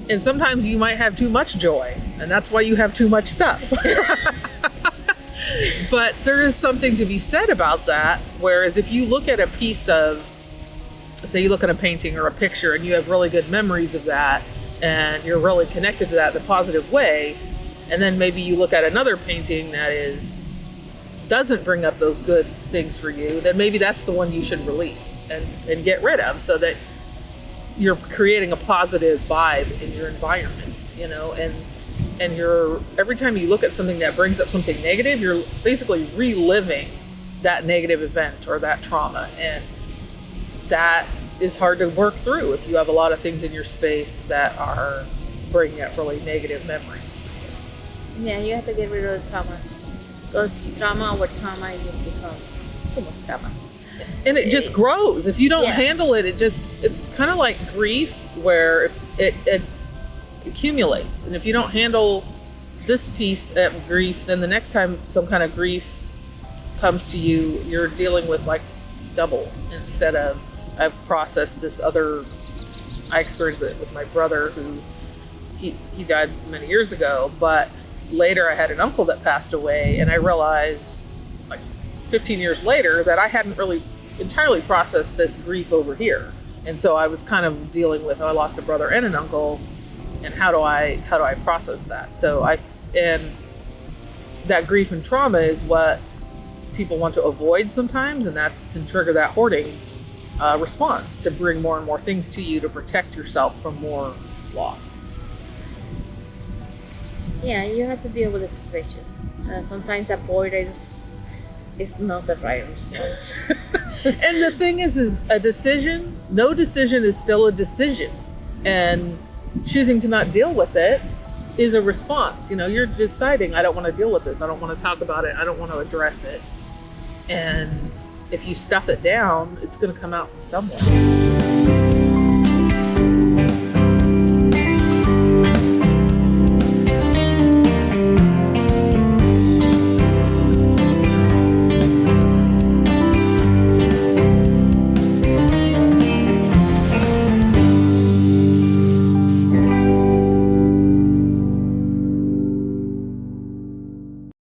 And sometimes you might have too much joy, and that's why you have too much stuff. But there is something to be said about that. Whereas if you look at a piece of, say you look at a painting or a picture and you have really good memories of that and you're really connected to that in a positive way, and then maybe you look at another painting that doesn't bring up those good things for you, then maybe that's the one you should release and get rid of, so that you're creating a positive vibe in your environment, and you're, every time you look at something that brings up something negative, you're basically reliving that negative event or that trauma. And that is hard to work through if you have a lot of things in your space that are bringing up really negative memories for you. Yeah, you have to get rid of the trauma. Because trauma over trauma, it just becomes too much trauma. And it just grows. If you don't handle it, it's kind of like grief, where if it accumulates. And if you don't handle this piece of grief, then the next time some kind of grief comes to you, you're dealing with like double, instead of, I've processed this other, I experienced it with my brother who, he died many years ago, but later I had an uncle that passed away, and I realized like 15 years later that I hadn't really entirely processed this grief over here. And so I was kind of dealing with, I lost a brother and an uncle, and how do I process that? And that grief and trauma is what people want to avoid sometimes, and that can trigger that hoarding response to bring more and more things to you to protect yourself from more loss. Yeah, you have to deal with the situation. Sometimes avoidance is not the right response. And the thing is a decision, no decision is still a decision. And choosing to not deal with it is a response. You're deciding, I don't want to deal with this. I don't want to talk about it. I don't want to address it. And if you stuff it down, it's going to come out somewhere.